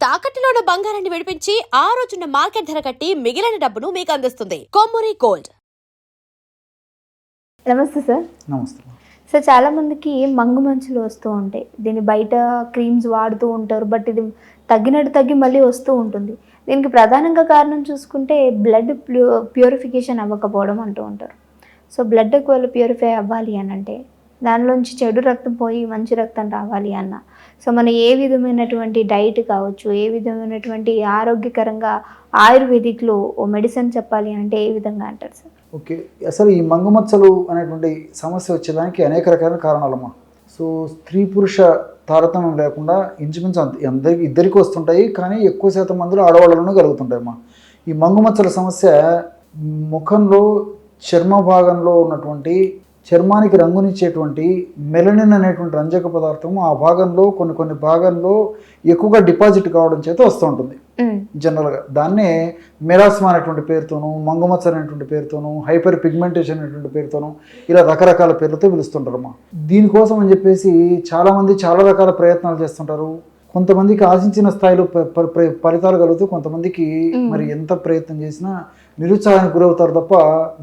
తాకట్టులో ఉన్న బంగారాన్ని విడిపించి ఆ రోజున్న మార్కెట్ ధర కట్టి మిగిలిన డబ్బును మీకు అందిస్తుంది కొమ్మూరి గోల్డ్. నమస్తే సార్. నమస్తే. సార్, చాలా మందికి మంగు మంచులు వస్తూ ఉంటాయి. దీన్ని బయట క్రీమ్స్ వాడుతూ ఉంటారు, బట్ ఇది తగ్గినట్టు తగ్గి మళ్ళీ వస్తూ ఉంటుంది. దీనికి ప్రధానంగా కారణం చూసుకుంటే బ్లడ్ ప్యూరిఫికేషన్ అవ్వకపోవడం అంటూ ఉంటారు. సో బ్లడ్ ఒకవేళ ప్యూరిఫై అవ్వాలి అని అంటే దానిలోంచి చెడు రక్తం పోయి మంచి రక్తం రావాలి అన్న, సో మనం ఏ విధమైనటువంటి డైట్ కావచ్చు, ఏ విధమైనటువంటి ఆరోగ్యకరంగా ఆయుర్వేదిక్లో ఓ మెడిసిన్ చెప్పాలి అంటే ఏ విధంగా అంటారు సార్? ఓకే, అసలు ఈ మంగుమచ్చలు అనేటువంటి సమస్య వచ్చేదానికి అనేక రకాల కారణాలమ్మా. సో స్త్రీ పురుష తారతమ్యం లేకుండా ఇంచుమించు ఇద్దరికి వస్తుంటాయి, కానీ ఎక్కువ శాతం మందిలో ఆడవాళ్ళలోనూ కలుగుతుంటాయమ్మా. ఈ మంగుమచ్చల సమస్య ముఖంలో చర్మ భాగంలో ఉన్నటువంటి చర్మానికి రంగునిచ్చేటువంటి మెలనిన్ అనేటువంటి రంజక పదార్థము ఆ భాగంలో కొన్ని భాగంలో ఎక్కువగా డిపాజిట్ కావడం చేత వస్తూ ఉంటుంది జనరల్గా. దాన్నే మెలాస్మా అనేటువంటి పేరుతోనూ, మంగుమచ్చ అనేటువంటి పేరుతోనూ, హైపర్ పిగ్మెంటేషన్ అనేటువంటి పేరుతోనూ ఇలా రకరకాల పేర్లతో పిలుస్తుంటారమ్మా. దీనికోసం అని చెప్పేసి చాలామంది చాలా రకాల ప్రయత్నాలు చేస్తుంటారు. కొంతమందికి ఆశించిన స్థాయిలో ఫలితాలు కలుగుతూ, కొంతమందికి మరి ఎంత ప్రయత్నం చేసినా నిరుత్సాహానికి గురవుతారు తప్ప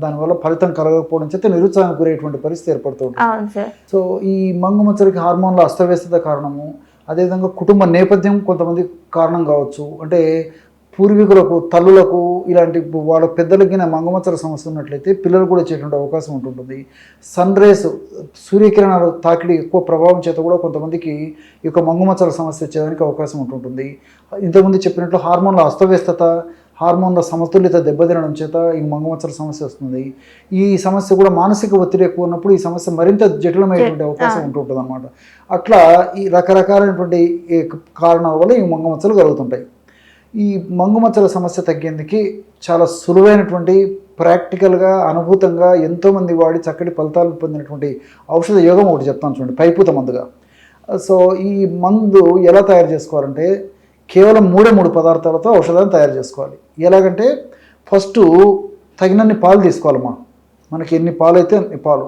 దానివల్ల ఫలితం కలగకపోవడం చేత నిరుత్సాహానికి గురయ్యేటువంటి పరిస్థితి ఏర్పడుతూ ఉంటుంది. సో ఈ మంగుమచ్చలకి హార్మోన్ల అస్తవ్యస్తత కారణము, అదేవిధంగా కుటుంబ నేపథ్యం కొంతమంది కారణం కావచ్చు. అంటే పూర్వీకులకు, తల్లులకు, ఇలాంటి వాళ్ళ పెద్దలకి మంగుమచ్చల సమస్య ఉన్నట్లయితే పిల్లలు కూడా వచ్చేటువంటి అవకాశం ఉంటుంటుంది. సన్ రేస్, సూర్యకిరణాలు తాకిడి ఎక్కువ ప్రభావం చేత కూడా కొంతమందికి ఈ యొక్క మంగుమచ్చల సమస్య వచ్చేదానికి అవకాశం ఉంటుంటుంది. ఇంతకుముందు చెప్పినట్లు హార్మోన్ల అస్తవ్యస్తత, హార్మోన్ల సమతుల్యత దెబ్బతినడం చేత ఈ మంగుమచ్చల సమస్య వస్తుంది. ఈ సమస్య కూడా మానసిక ఒత్తిడి ఎక్కువ ఉన్నప్పుడు ఈ సమస్య మరింత జటిలమైనటువంటి అవకాశం ఉంటుంటుంది అన్నమాట. అట్లా ఈ రకరకాలైనటువంటి కారణాల వల్ల ఈ మంగుమచ్చలు కలుగుతుంటాయి. ఈ మంగుమచ్చల సమస్య తగ్గేందుకు చాలా సులువైనటువంటి, ప్రాక్టికల్గా, అనుభూతంగా ఎంతోమంది వాడి చక్కటి ఫలితాలు పొందినటువంటి ఔషధ యోగం ఒకటి చెప్తాను చూడండి, పైపూత మందుగా. సో ఈ మందు ఎలా తయారు చేసుకోవాలంటే కేవలం 3 పదార్థాలతో ఔషధాన్ని తయారు చేసుకోవాలి. ఎలాగంటే ఫస్ట్ తగినన్ని పాలు తీసుకోవాలమ్మా. మనకి ఎన్ని పాలు అయితే అన్ని పాలు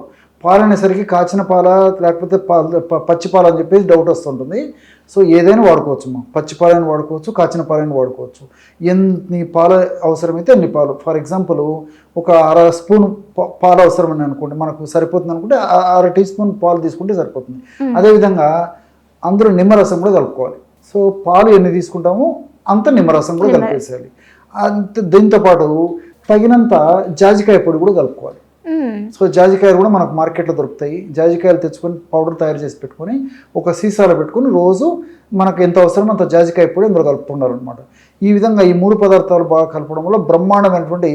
అనేసరికి కాచిన పాల లేకపోతే పచ్చి పాలు అని చెప్పేసి డౌట్ వస్తుంటుంది. సో ఏదైనా వాడుకోవచ్చమ్మా. పచ్చి పాలైన వాడుకోవచ్చు, కాచిన పాలైన వాడుకోవచ్చు. ఎన్ని పాలు అవసరమైతే అన్ని పాలు. ఫర్ ఎగ్జాంపుల్ ఒక 1/2 స్పూన్ పాలు అవసరమని అనుకోండి, మనకు సరిపోతుంది అనుకుంటే 1/2 టీ స్పూన్ పాలు తీసుకుంటే సరిపోతుంది. అదేవిధంగా అందులో నిమ్మరసం కూడా కలుపుకోవాలి. సో పాలు ఎన్ని తీసుకుంటామో అంత నిమ్మరసం కూడా కలిపేసేయాలి. దీంతోపాటు తగినంత జాజికాయ పొడి కూడా కలుపుకోవాలి. సో జాజికాయలు కూడా మనకు మార్కెట్లో దొరుకుతాయి. జాజికాయలు తెచ్చుకొని పౌడర్ తయారు చేసి పెట్టుకొని ఒక సీసాలో పెట్టుకొని రోజు మనకు ఎంత అవసరం అంత జాజికాయ పొడి అందులో కలుపుకుండాలన్నమాట. ఈ విధంగా ఈ 3 పదార్థాలు బాగా కలపడం వల్ల బ్రహ్మాండమైనటువంటి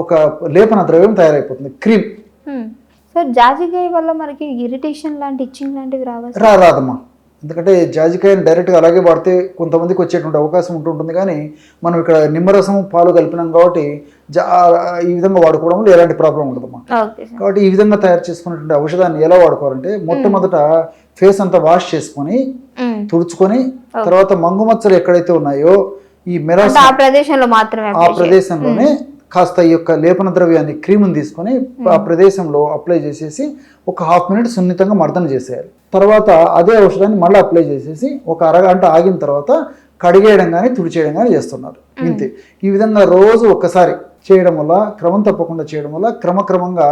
ఒక లేపన ద్రవ్యం తయారైపోతుంది, క్రీమ్. సార్, జాజికాయ వల్ల మనకి ఇరిటేషన్ లాంటి, ఇచ్చింగ్ లాంటివి రాదమ్మా. ఎందుకంటే జాజికాయని డైరెక్ట్గా అలాగే వాడితే కొంతమందికి వచ్చేటువంటి అవకాశం ఉంటుంటుంది. కానీ మనం ఇక్కడ నిమ్మరసం, పాలు కలిపినాం కాబట్టి ఈ విధంగా వాడుకోవడం వల్ల ఎలాంటి ప్రాబ్లం ఉండదమ్మా. కాబట్టి ఈ విధంగా తయారు చేసుకున్నటువంటి ఔషధాన్ని ఎలా వాడుకోవాలంటే మొట్టమొదట ఫేస్ అంతా వాష్ చేసుకొని తుడుచుకొని, తర్వాత మంగుమచ్చలు ఎక్కడైతే ఉన్నాయో ఈ మెలాస్మా ఆ ప్రదేశంలోనే కాస్త ఈ యొక్క లేపన ద్రవ్యాన్ని, క్రీముని తీసుకొని ఆ ప్రదేశంలో అప్లై చేసేసి ఒక 1/2 మినిట్ సున్నితంగా మర్దన చేసేయాలి. తర్వాత అదే ఔషధాన్ని మళ్ళీ అప్లై చేసేసి ఒక అరగంట ఆగిన తర్వాత కడిగేయడం కానీ తుడిచేయడం కానీ చేస్తున్నారు. ఇంతే. ఈ విధంగా రోజు ఒక్కసారి చేయడం వల్ల, క్రమం తప్పకుండా చేయడం వల్ల క్రమక్రమంగా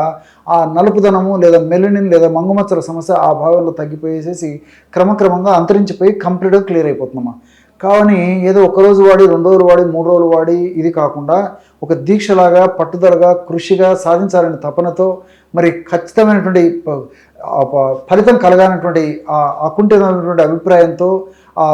ఆ నలుపుదనము లేదా మెలనిన్ లేదా మంగుమచ్చల సమస్య ఆ భాగంలో తగ్గిపోయేసేసి క్రమక్రమంగా అంతరించిపోయి కంప్లీట్గా క్లియర్ అయిపోతుందమ్మా. కానీ ఏదో 1 రోజు వాడి, 2 రోజులు వాడి, 3 రోజులు వాడి ఇది కాకుండా ఒక దీక్షలాగా, పట్టుదలగా, కృషిగా సాధించాలనే తపనతో, మరి ఖచ్చితమైనటువంటి ఫలితం కలగాలన్నటువంటి అకుంఠితమైనటువంటి అభిప్రాయంతో, ఆ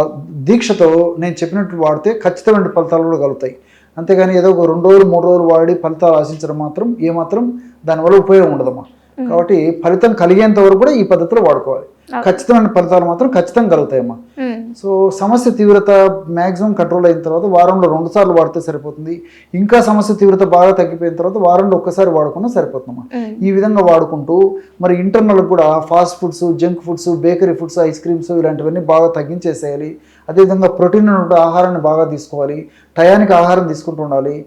దీక్షతో నేను చెప్పినట్టు వాడితే ఖచ్చితమైన ఫలితాలు కూడా కలుగుతాయి. అంతేగాని ఏదో ఒక 2 రోజులు, 3 రోజులు వాడి ఫలితాలు ఆశించడం మాత్రం ఏమాత్రం దానివల్ల ఉపయోగం ఉండదమ్మా. కాబట్టి ఫలితం కలిగేంత వరకు కూడా ఈ పద్ధతిలో వాడుకోవాలి. ఖచ్చితమైన ఫలితాలు మాత్రం ఖచ్చితంగా కలుగుతాయమ్మా. సో సమస్య తీవ్రత మ్యాక్సిమం కంట్రోల్ అయిన తర్వాత వారంలో 2 సార్లు వాడితే సరిపోతుంది. ఇంకా సమస్య తీవ్రత బాగా తగ్గిపోయిన తర్వాత వారంలో ఒక్కసారి వాడుకున్నా సరిపోతుందమ్మా. ఈ విధంగా వాడుకుంటూ మరి ఇంటర్నల్ కూడా fast foods, junk foods, bakery foods, ice creams ఇలాంటివన్నీ బాగా తగ్గించేసేయాలి. అదేవిధంగా ప్రోటీన్ ఆహారాన్ని బాగా తీసుకోవాలి. టయానికి ఆహారం తీసుకుంటూ ఉండాలి.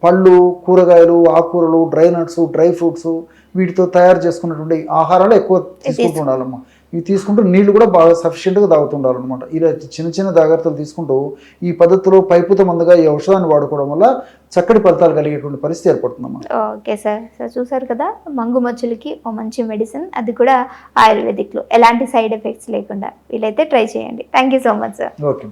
పళ్ళు, కూరగాయలు, ఆకుకూరలు, డ్రై నట్స్, డ్రై ఫ్రూట్స్ వీటితో తయారు చేసుకున్నటువంటి ఆహారాలు ఎక్కువ తీసుకుంటూ ఉండాలమ్మా. ఇవి తీసుకుంటూ నీళ్లు కూడా బాగా సఫిషియెంట్గా తాగుతుండాలన్నమాట. ఇలా చిన్న చిన్న జాగ్రత్తలు తీసుకుంటూ ఈ పద్ధతిలో పైపుతో మందుగా ఈ ఔషధాన్ని వాడుకోవడం వల్ల చక్కటి ఫలితాలు కలిగేటువంటి పరిస్థితి ఏర్పడుతుందమ్మా. Okay sir. సార్ చూసారు కదా, మంగు మచ్చలకి ఓ మంచి మెడిసిన్, అది కూడా ఆయుర్వేదిక్లో, ఎలాంటి సైడ్ ఎఫెక్ట్స్ లేకుండా. వీలైతే ట్రై చేయండి. Thank you so much sir. Okay.